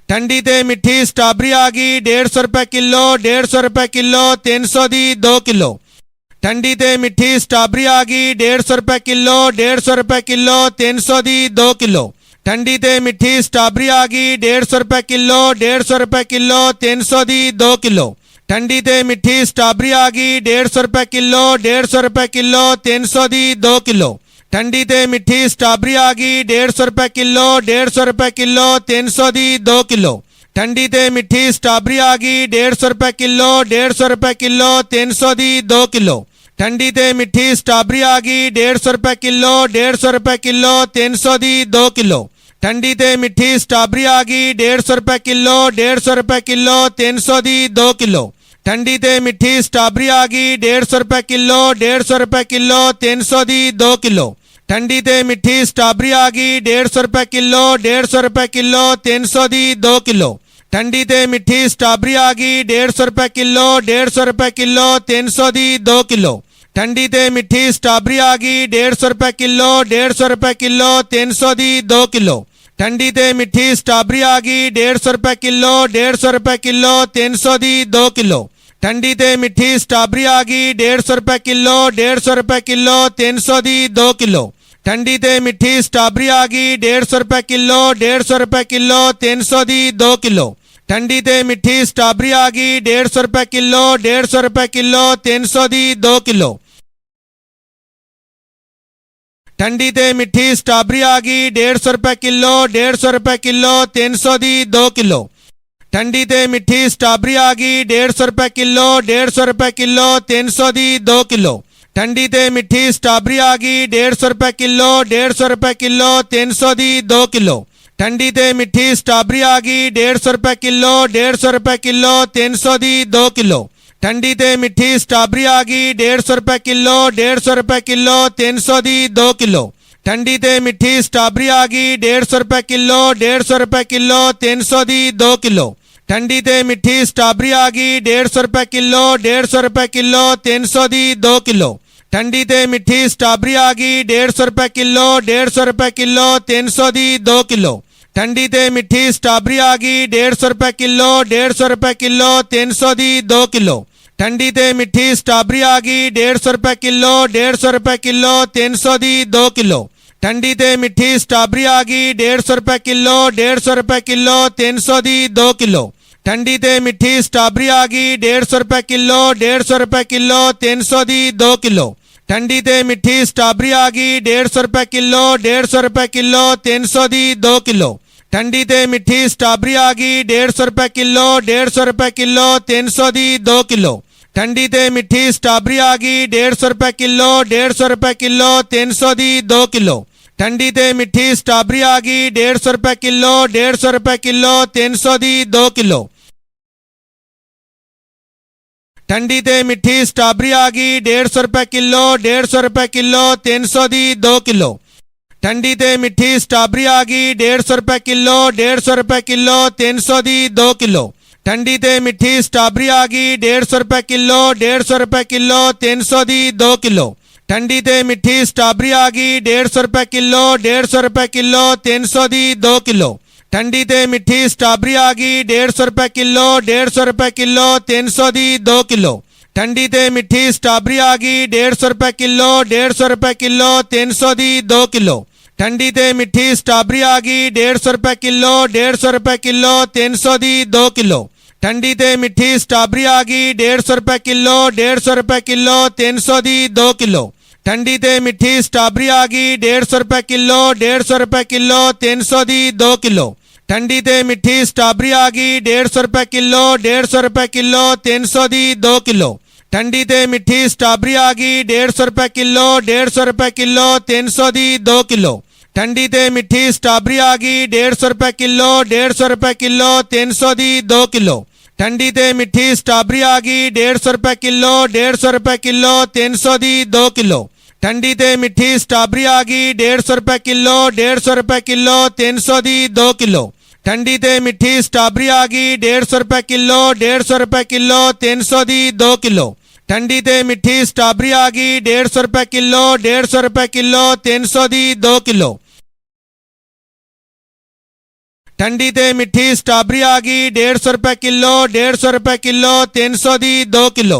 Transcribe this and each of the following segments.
ठंडी ते मिठी स्ट्रॉबेरी आ गई 150 रुपए किलो, 150 रुपए किलो, 300 दी 2 किलो। ठंडी ते मिठी स्ट्रॉबेरी आ गई 150 रुपए किलो, 150 रुपए किलो, 300 दी 2 किलो। ठंडी ते मिठी स्ट्रॉबेरी आ गई 150 रुपए किलो, 150 रुपए किलो, 300 दी 2 किलो। ठंडी ते मिठी स्ट्रॉबेरी आ गई 150 रुपए किलो, 150 रुपए किलो, 300 दी 2 किलो। ठंडी ते मिठी स्ट्रॉबेरी आ गई 150 रुपए किलो, 150 रुपए किलो, 300 दी 2 किलो। ठंडी ते मिठी स्ट्रॉबेरी आ गई 150 रुपए किलो, 150 रुपए किलो, 300 दी 2 किलो। ठंडी ते मिठी स्ट्रॉबेरी आ गई 150 रुपए किलो, 150 रुपए किलो, 300 दी 2 किलो। ठंडी ते मिठी स्ट्रॉबेरी आ गई 150 रुपए किलो, 150 रुपए किलो, 300 दी 2 किलो। ठंडी ते मिठी स्ट्रॉबेरी आ गई 150 रुपए किलो, 150 रुपए किलो, 300 दी 2 किलो। ठंडी ते मिठी स्ट्रॉबेरी आ गई 150 रुपए किलो, 150 रुपए किलो, 300 दी 2 किलो। ठंडी ते मिठी स्ट्रॉबेरी आ गई 150 रुपए किलो, 150 रुपए किलो, 300 दी 2 किलो। ठंडी ते मिठी स्ट्रॉबेरी आ गई 150 रुपए किलो, 150 रुपए किलो, 300 दी 2 किलो। ठंडी ते मिठी स्ट्रॉबेरी आ गई 150 रुपए किलो, 150 रुपए किलो, 300 दी 2 किलो। ठंडी ते मिठी स्ट्रॉबेरी आ गई 150 रुपए किलो, 150 रुपए किलो, 300 दी 2 किलो। ठंडी ते मिठी स्ट्रॉबेरी आ गई 150 रुपए किलो, 150 रुपए किलो, 300 दी 2 किलो। ठंडी ते मिठी स्ट्रॉबेरी आ गई 150 रुपए किलो, 150 रुपए किलो, 300 दी 2 किलो। ठंडी ते मिठी स्ट्रॉबेरी आ गई 150 रुपए किलो, 150 रुपए किलो, 300 दी 2 किलो। ठंडी ते मिठी स्ट्रॉबेरी आ गई 150 रुपए किलो, 150 रुपए किलो, 300 दी 2 किलो। ठंडी ते मिठी स्ट्रॉबेरी आ गई 150 रुपए किलो, 150 रुपए किलो, 300 दी 2 किलो। ठंडी ते मिठी स्ट्रॉबेरी आ गई 150 रुपए किलो, 150 रुपए किलो, 300 दी 2 किलो। ठंडी ते मिठी स्ट्रॉबेरी आ गई 150 रुपए किलो, 150 रुपए किलो, 300 दी 2 किलो। ठंडी ते मिठी स्ट्रॉबेरी आ गई 150 रुपए किलो, 150 रुपए किलो, 300 दी 2 किलो। ठंडी ते मिठी स्ट्रॉबेरी आ गई 150 रुपए किलो, 150 रुपए किलो, 300 दी 2 किलो। ठंडी ते मिठी स्ट्रॉबेरी आ गई 150 रुपए किलो, 150 रुपए किलो, 300 दी 2 किलो। ठंडी ते मिठी स्ट्रॉबेरी आ गई 150 रुपए किलो, 150 रुपए किलो, 300 दी 2 किलो। ठंडी ते मिठी स्ट्रॉबेरी आ गई 150 रुपए किलो, 150 रुपए किलो, 300 दी 2 किलो। ठंडी ते मिठी स्ट्रॉबेरी आ गई 150 रुपए किलो, 150 रुपए किलो, 300 दी 2 किलो। ठंडी ते मिठी स्ट्रॉबेरी आ गई 150 रुपए किलो, 150 रुपए किलो, 300 दी 2 किलो। ठंडी ते मिठी स्ट्रॉबेरी आ गई 150 रुपए किलो, 150 रुपए किलो, 300 दी 2 किलो। ठंडी ते मिठी स्ट्रॉबेरी आ गई 150 रुपए किलो, 150 रुपए किलो, 300 दी 2 किलो। ठंडी ते मिठी स्ट्रॉबेरी आ गई 150 रुपए किलो, 150 रुपए किलो, 300 दी 2 किलो। ठंडी ते मिठी स्ट्रॉबेरी आ गई 150 रुपए किलो, 150 रुपए किलो, 300 दी 2 किलो। ठंडी ते मिठी स्ट्रॉबेरी आ गई 150 रुपए किलो, 150 रुपए किलो, 300 दी 2 किलो। ठंडी ते मिठी स्ट्रॉबेरी आ गई 150 रुपए किलो, 150 रुपए किलो, 300 दी 2 किलो। ठंडी ते मिठी स्ट्रॉबेरी आ गई 150 रुपए किलो, 150 रुपए किलो, 300 दी 2 किलो। ठंडी ते मिठी स्ट्रॉबेरी आ गई 150 रुपए किलो, 150 रुपए किलो, 300 दी 2 किलो। ठंडी ते मिठी स्ट्रॉबेरी आ गई 150 रुपए किलो, 150 रुपए किलो, 300 दी 2 किलो। ठंडी ते मिठी स्ट्रॉबेरी आ गई 150 रुपए किलो, 150 रुपए किलो, 300 दी 2 किलो। ठंडी ते मिठी स्ट्रॉबेरी आ गई 150 रुपए किलो, 150 रुपए किलो, 300 दी 2 किलो। ठंडी ते मिठी स्ट्रॉबेरी आ गई 150 रुपए किलो, 150 रुपए किलो, 300 दी 2 किलो। ठंडी ते मिठी स्ट्रॉबेरी आ गई 150 रुपए किलो, 150 रुपए किलो, 300 दी 2 किलो। ठंडी ते मिठी स्ट्रॉबेरी आ गई 150 रुपए किलो, 150 रुपए किलो, 300 दी 2 किलो। ठंडी ते मिठी स्ट्रॉबेरी आ गई 150 रुपए किलो, 150 रुपए किलो, 300 दी 2 किलो। ठंडी ते मिठी स्ट्रॉबेरी आ गई 150 रुपए किलो, 150 रुपए किलो, 300 दी 2 किलो। ठंडी ते मिठी स्ट्रॉबेरी आ गई 150 रुपए किलो, 150 रुपए किलो, 300 दी 2 किलो। ठंडी ते मिठी स्ट्रॉबेरी आ गई 150 रुपए किलो, 150 रुपए किलो, 300 दी 2 किलो। ठंडी ते मिठी स्ट्रॉबेरी आ गई 150 रुपए किलो, 150 रुपए किलो, 300 दी 2 किलो। ठंडी ते मिठी स्ट्रॉबेरी आ गई 150 रुपए किलो, 150 रुपए किलो, 300 दी 2 किलो। ठंडी ते मिठी स्ट्रॉबेरी आ गई 150 रुपए किलो 150 रुपए किलो 300 दी 2 किलो।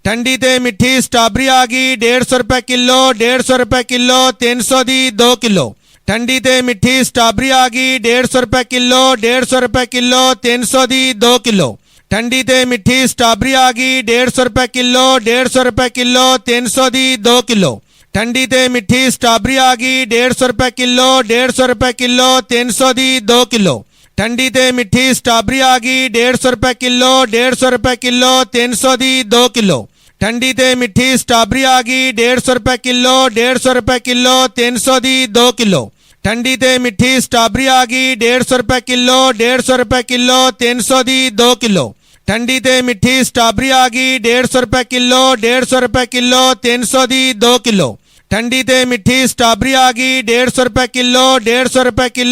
ठंडी ते मिठी स्ट्रॉबेरी आ गई 150 रुपए किलो 150 रुपए किलो 300 दी 2 किलो। ठंडी ते मिठी स्ट्रॉबेरी आ गई 150 रुपए किलो 150 रुपए किलो 300 दी 2 किलो। ठंडी ते मिठी स्ट्रॉबेरी आ गई 150 रुपए किलो 150 रुपए किलो 300 दी 2 किलो। ठंडी ते मिठी स्ट्रॉबेरी आ गई 150 रुपए किलो 150 रुपए किलो 300 दी 2 किलो। ठंडी ते मिठी स्ट्रॉबेरी आ गई 150 रुपए किलो 150 रुपए किलो 300 दी 2 किलो। ठंडी ते मिठी स्ट्रॉबेरी आ गई 150 रुपए किलो 150 रुपए किलो 300 दी 2 किलो। ठंडी ते मिठी स्ट्रॉबेरी आ गई 150 रुपए किलो 150 रुपए किलो 300 दी 2 किलो। ठंडी ते मिठी स्ट्रॉबेरी आ गई 150 रुपए किलो 150 रुपए किलो 300 दी 2 किलो। ठंडी ते मिठी स्ट्रॉबेरी आ गई 150 रुपए किलो 150 रुपए किलो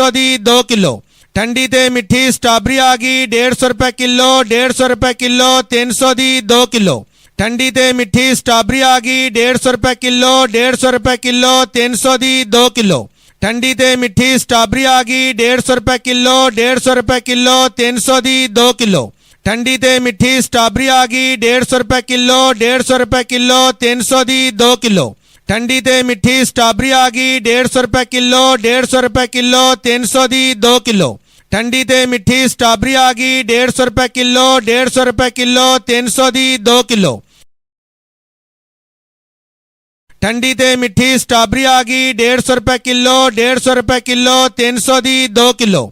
300 दी 2 किलो। ठंडी ते मिठी स्ट्रॉबेरी आ गई 150 रुपए किलो 150 रुपए किलो 300 दी 2 किलो। ठंडी ते मिठी स्ट्रॉबेरी आ गई 150 रुपए किलो 150 रुपए किलो 300 दी 2 किलो। ठंडी ते मिठी स्ट्रॉबेरी आ गई 150 रुपए किलो 150 रुपए किलो 300 दी 2 किलो। ठंडी ते मिठी स्ट्रॉबेरी आ गई 150 रुपए किलो 150 रुपए किलो 300 दी 2 किलो। ठंडी ते मिठी स्ट्रॉबेरी आ गई 150 रुपए किलो 150 रुपए किलो 300 दी 2 किलो। ठंडी ते मिठी स्ट्रॉबेरी आ गई 150 रुपए किलो 150 रुपए किलो 300 दी 2 किलो। ठंडी ते मिठी स्ट्रॉबेरी आ गई 150 रुपए किलो 150 रुपए किलो 300 दी 2 किलो।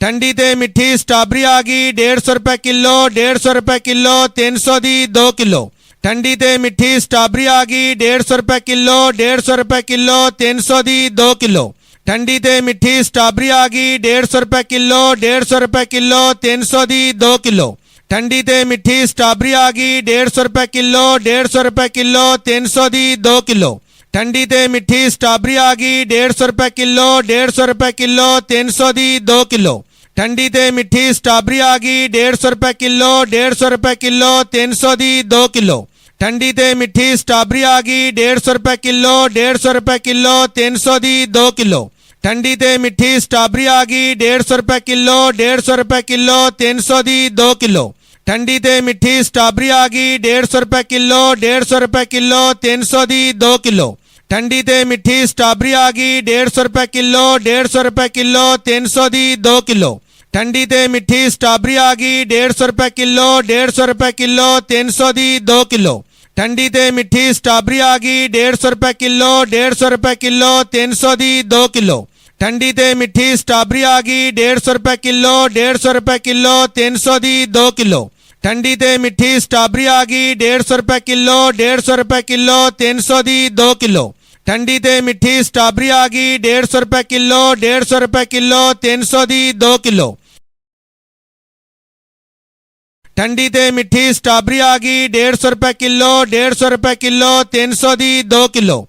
ठंडी ते मिठी स्ट्रॉबेरी आ गई 150 रुपए किलो 150 रुपए किलो 300 दी 2 किलो। ठंडी ते मिठी स्ट्रॉबेरी आ गई 150 रुपए किलो 150 रुपए किलो 300 दी 2 किलो। ठंडी ते मिठी स्ट्रॉबेरी आ गई 150 रुपए किलो 150 रुपए किलो 300 दी 2 किलो। ठंडी ते मिठी स्ट्रॉबेरी आ गई 150 रुपए किलो 150 रुपए किलो 300 दी 2 किलो। ठंडी ते मिठी स्ट्रॉबेरी आ गई 150 रुपए किलो 150 रुपए किलो 300 दी 2 किलो। ठंडी ते मिठी स्ट्रॉबेरी आ गई 150 रुपए किलो 150 रुपए किलो 300 दी 2 किलो। ठंडी ते मिठी स्ट्रॉबेरी आ गई 150 रुपए किलो 150 रुपए किलो 300 दी 2 किलो। ठंडी ते मिठी स्ट्रॉबेरी आ गई 150 रुपए किलो 150 रुपए किलो 300 दी 2 किलो। ठंडी ते मिठी स्ट्रॉबेरी आ गई 150 रुपए किलो 150 रुपए किलो 300 दी 2 किलो। ठंडी ते मिठी स्ट्रॉबेरी आ गई 150 रुपए किलो 150 रुपए किलो 300 दी 2 किलो। ठंडी ते मिठी स्ट्रॉबेरी आ गई 150 रुपए किलो 150 रुपए किलो 300 दी 2 किलो। ठंडी ते मिठी स्ट्रॉबेरी आ गई 150 रुपए किलो 150 रुपए किलो 300 दी 2 किलो। ठंडी ते मिठी स्ट्रॉबेरी आ गई 150 रुपए किलो 150 रुपए किलो 300 दी 2 किलो। ठंडी ते मिठी स्ट्रॉबेरी आ गई 150 रुपए किलो 150 रुपए किलो 300 दी 2 किलो। ठंडी ते मिठी स्ट्रॉबेरी आ गई 150 रुपए किलो 150 रुपए किलो 300 दी 2 किलो। ठंडी ते मिठी स्ट्रॉबेरी आ गई 150 रुपए किलो 150 रुपए किलो 300 दी 2 किलो। ठंडी ते मिठी स्ट्रॉबेरी आ गई 150 रुपए किलो 150 रुपए किलो 300 दी 2 किलो।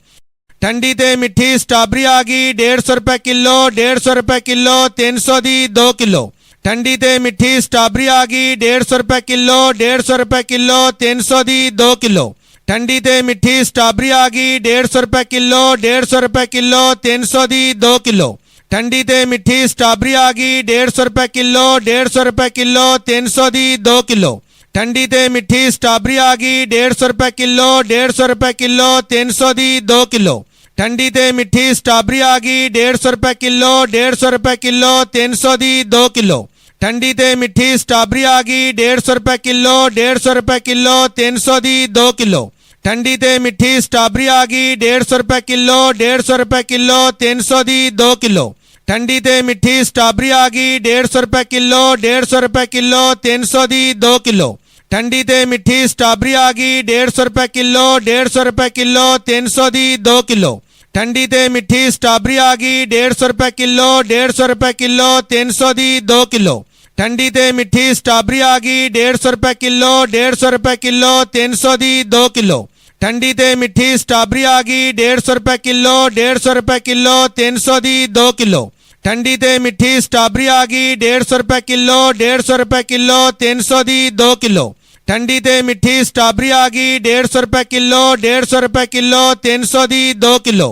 ठंडी ते मिठी स्ट्रॉबेरी आ गई 150 रुपए किलो 150 रुपए किलो 300 दी 2 किलो। ठंडी ते मिठी स्ट्रॉबेरी आ गई 150 रुपए किलो 150 रुपए किलो 300 दी 2 किलो। ठंडी ते मिठी स्ट्रॉबेरी आ गई 150 रुपए किलो 150 रुपए किलो 300 दी 2 किलो। ठंडी ते मिठी स्ट्रॉबेरी आ गई 150 रुपए किलो 150 रुपए किलो 300 दी 2 किलो। ठंडी ते मिठी स्ट्रॉबेरी आ गई 150 रुपए किलो 150 रुपए किलो 300 दी 2 किलो। ठंडी ते मिठी स्ट्रॉबेरी आ गई 150 रुपए किलो 150 रुपए किलो 300 दी 2 किलो। ठंडी ते मिठी स्ट्रॉबेरी आ गई 150 रुपए किलो 150 रुपए किलो 300 दी 2 किलो। ठंडी ते मिठी स्ट्रॉबेरी आ गई 150 रुपए किलो 150 रुपए किलो 300 दी 2 किलो। ठंडी ते मिठी स्ट्रॉबेरी आ गई 150 रुपए किलो 150 रुपए किलो 300 दी 2 किलो। ठंडी ते मिठी स्ट्रॉबेरी आ गई 150 रुपए किलो 150 रुपए किलो 300 दी 2 किलो। ठंडी ते मिठी स्ट्रॉबेरी आ गई 150 रुपए किलो 150 रुपए किलो 300 दी 2 किलो। ठंडी ते मिठी स्ट्रॉबेरी आ गई 150 रुपए किलो 150 रुपए किलो 300 दी 2 किलो। ठंडी ते मिठी स्ट्रॉबेरी आ गई 150 रुपए किलो 150 रुपए किलो 300 दी 2 किलो। ठंडी ते मिठी स्ट्रॉबेरी आ गई 150 रुपए किलो 150 रुपए किलो 300 दी 2 किलो।